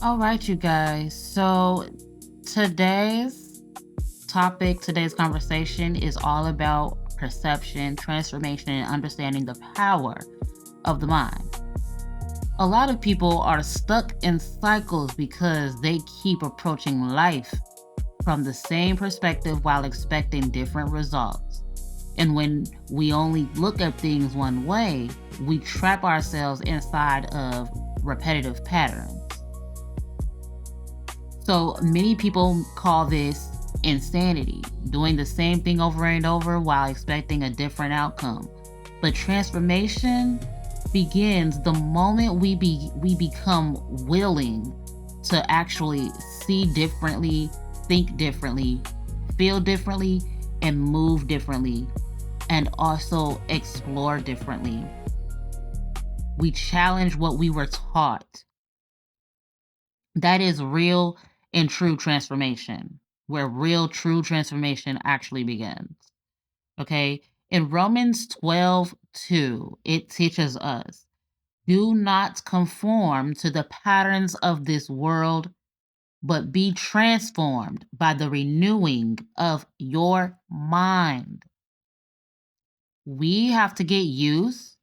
All right, you guys. So today's today's conversation is all about perception, transformation, and understanding the power of the mind. A lot of people are stuck in cycles because they keep approaching life from the same perspective while expecting different results. And when we only look at things one way, we trap ourselves inside of repetitive patterns. So many people call this insanity, doing the same thing over and over while expecting a different outcome. But transformation begins the moment we become willing to actually see differently, think differently, feel differently, and move differently, and also explore differently. We challenge what we were taught. That is real and true transformation, where real, true transformation actually begins. Okay? In Romans 12:2, it teaches us do not conform to the patterns of this world, but be transformed by the renewing of your mind. We have to get used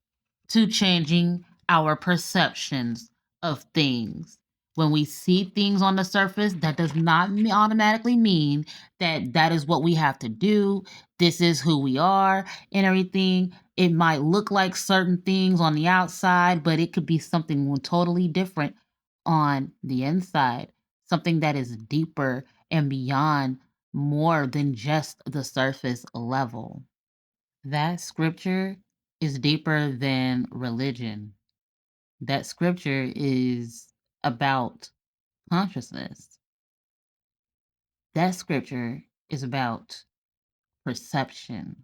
to changing our perceptions of things. When we see things on the surface, that does not automatically mean that that is what we have to do. This is who we are and everything. It might look like certain things on the outside, but it could be something totally different on the inside, something that is deeper and beyond more than just the surface level. That scripture is deeper than religion. That scripture is about consciousness. That scripture is about perception.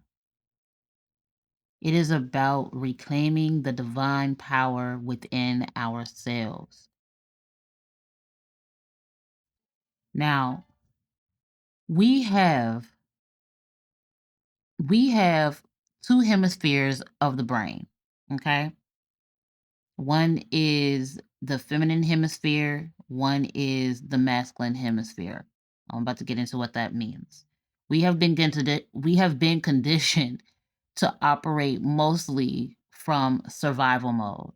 It is about reclaiming the divine power within ourselves. Now, we have we have two hemispheres of the brain, okay? One is the feminine hemisphere, one is the masculine hemisphere. I'm about to get into what that means. We have been conditioned to operate mostly from survival mode.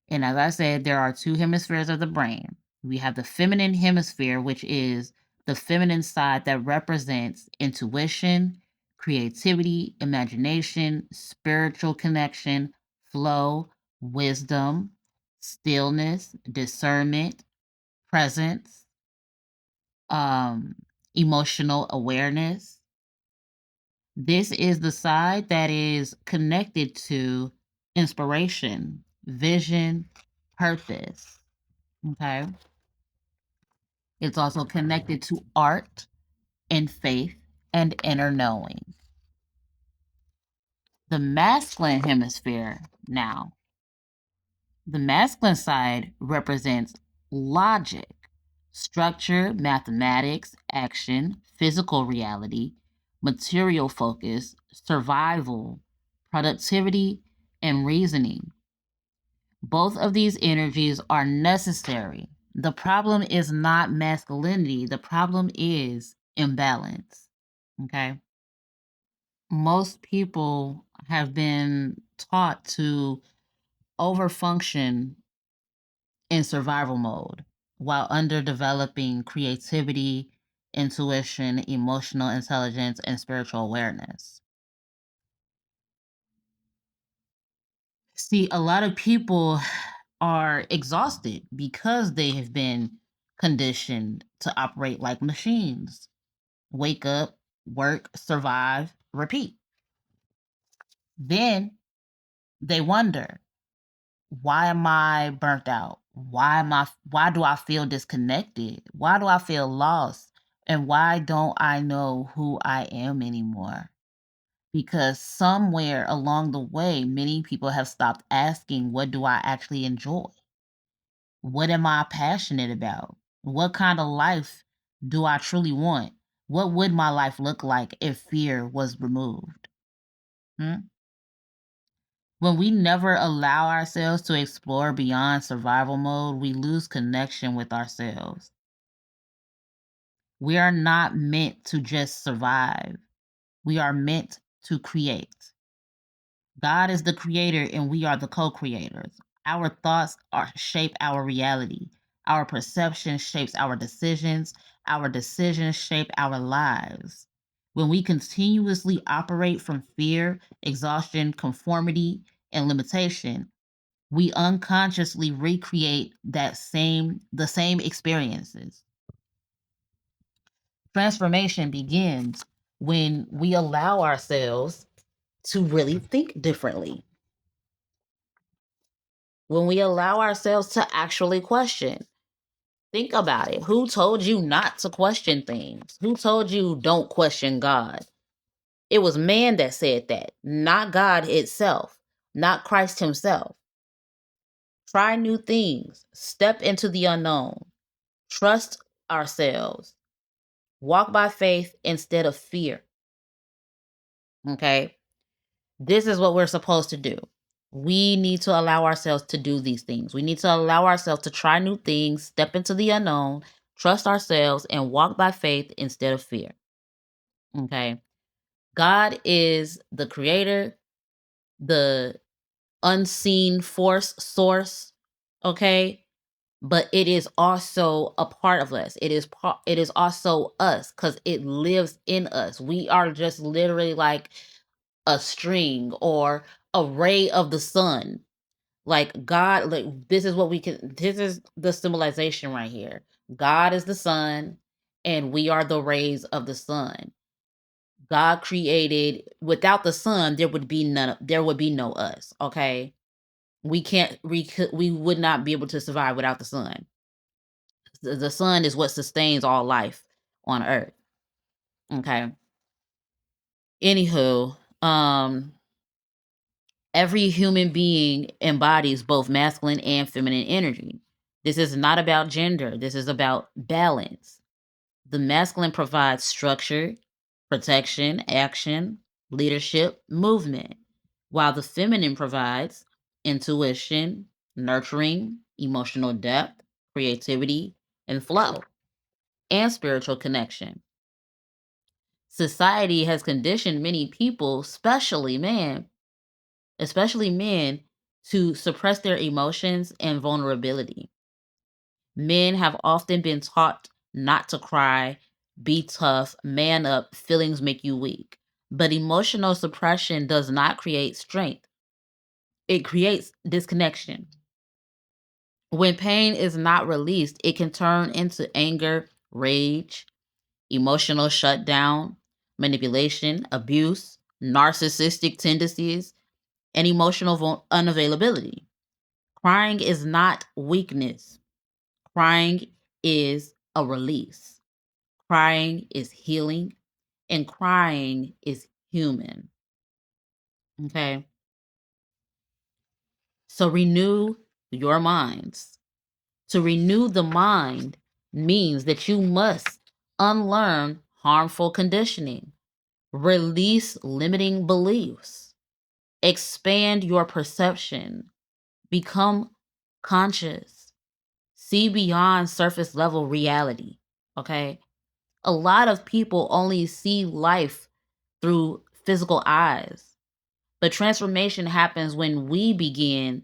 And as I said, there are two hemispheres of the brain. We have the feminine hemisphere, which is the feminine side that represents intuition, creativity, imagination, spiritual connection, flow, wisdom, stillness, discernment, presence, um, emotional awareness. This is the side that is connected to inspiration, vision, purpose. Okay. It's also connected to art and faith and inner knowing. The masculine hemisphere now, the masculine side represents logic, structure, mathematics, action, physical reality, material focus, survival, productivity, and reasoning. Both of these energies are necessary. The problem is not masculinity, the problem is imbalance. Okay. Most people have been taught to overfunction in survival mode while underdeveloping creativity, intuition, emotional intelligence, and spiritual awareness. See, a lot of people are exhausted because they have been conditioned to operate like machines. Wake up, work, survive, repeat. Then they wonder, why am I burnt out? Why do I feel disconnected? Why do I feel lost? And why don't I know who I am anymore? Because somewhere along the way, many people have stopped asking, what do I actually enjoy? What am I passionate about? What kind of life do I truly want? What would my life look like if fear was removed? Hmm? When we never allow ourselves to explore beyond survival mode, we lose connection with ourselves. We are not meant to just survive. We are meant to create. God is the creator and we are the co-creators. Our thoughts shape our reality. Our perception shapes our decisions. Our decisions shape our lives. When we continuously operate from fear, exhaustion, conformity, and limitation, we unconsciously recreate the same experiences. Transformation begins when we allow ourselves to really think differently. When we allow ourselves to actually question. Think about it. Who told you not to question things? Who told you don't question God? It was man that said that, not God itself, not Christ himself. Try new things, step into the unknown, trust ourselves, walk by faith instead of fear. Okay? This is what we're supposed to do. We need to allow ourselves to do these things. We need to allow ourselves to try new things, step into the unknown, trust ourselves, and walk by faith instead of fear. Okay. God is the creator, the unseen force source. Okay. But it is also a part of us. It is also us because it lives in us. We are just literally like a string or a ray of the sun. Like God, like this is the symbolization right here. God is the sun and we are the rays of the sun. God created, without the sun there would be no us, okay? We would not be able to survive without the sun. The sun is what sustains all life on earth. Okay. Anywho, every human being embodies both masculine and feminine energy. This is not about gender, this is about balance. The masculine provides structure, protection, action, leadership, movement, while the feminine provides intuition, nurturing, emotional depth, creativity, and flow, and spiritual connection. Society has conditioned many people, especially men, to suppress their emotions and vulnerability. Men have often been taught not to cry, be tough, man up, feelings make you weak. But emotional suppression does not create strength, it creates disconnection. When pain is not released, it can turn into anger, rage, emotional shutdown, manipulation, abuse, narcissistic tendencies, and emotional unavailability. Crying is not weakness. Crying is a release. Crying is healing. And crying is human. Okay. So renew your minds. To renew the mind means that you must unlearn harmful conditioning, release limiting beliefs, expand your perception, become conscious, see beyond surface level reality. Okay. A lot of people only see life through physical eyes, but transformation happens when we begin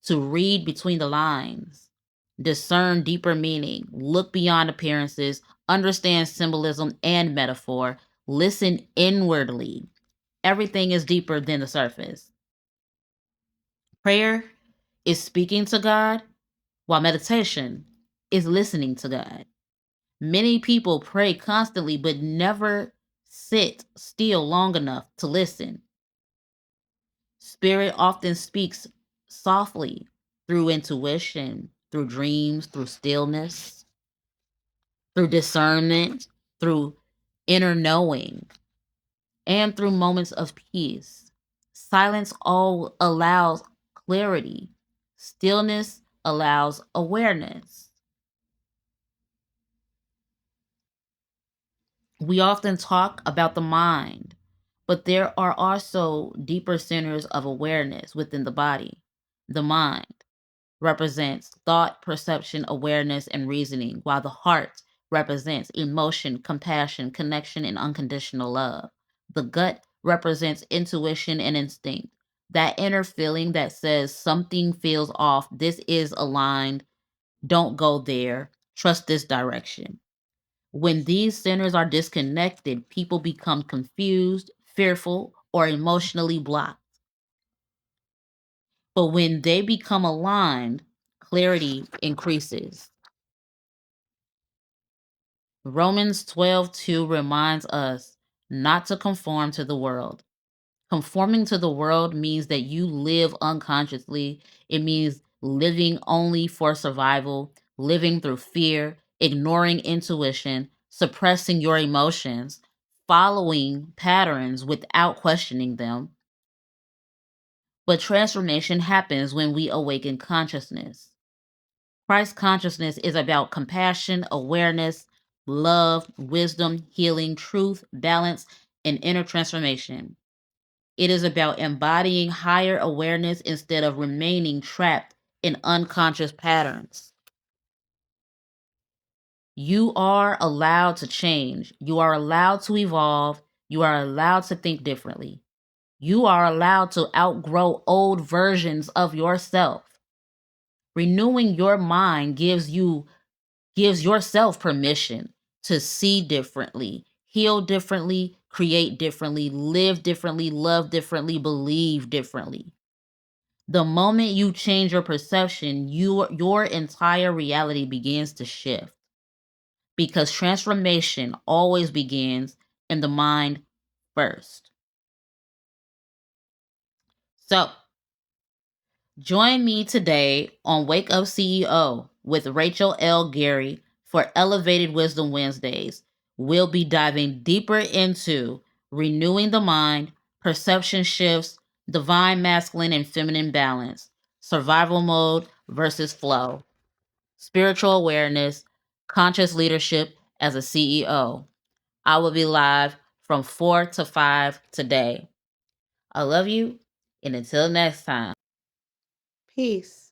to read between the lines, discern deeper meaning, look beyond appearances, understand symbolism and metaphor, listen inwardly. Everything is deeper than the surface. Prayer is speaking to God, while meditation is listening to God. Many people pray constantly but never sit still long enough to listen. Spirit often speaks softly through intuition, through dreams, through stillness, through discernment, through inner knowing, and through moments of peace. Silence all allows clarity. Stillness allows awareness. We often talk about the mind, But there are also deeper centers of awareness within the body. The mind represents thought, perception, awareness, and reasoning, while the heart represents emotion, compassion, connection, and unconditional love. The gut represents intuition and instinct, that inner feeling that says something feels off, this is aligned, don't go there, trust this direction. When these centers are disconnected, people become confused, fearful, or emotionally blocked. But when they become aligned, clarity increases. Romans 12:2 reminds us not to conform to the world. Conforming to the world means that you live unconsciously. It means living only for survival, living through fear, ignoring intuition, suppressing your emotions, following patterns without questioning them. But transformation happens when we awaken consciousness. Christ consciousness is about compassion, awareness, love, wisdom, healing, truth, balance, and inner transformation. It is about embodying higher awareness instead of remaining trapped in unconscious patterns. You are allowed to change. You are allowed to evolve. You are allowed to think differently. You are allowed to outgrow old versions of yourself. Renewing your mind gives yourself permission to see differently, heal differently, create differently, live differently, love differently, believe differently. The moment you change your perception, your entire reality begins to shift because transformation always begins in the mind first. So, join me today on Wake Up CEO with Rachel L. Gary for Elevated Wisdom Wednesdays. We'll be diving deeper into renewing the mind, perception shifts, divine masculine and feminine balance, survival mode versus flow, spiritual awareness, conscious leadership as a CEO. I will be live from 4 to 5 today. I love you, and until next time. Peace.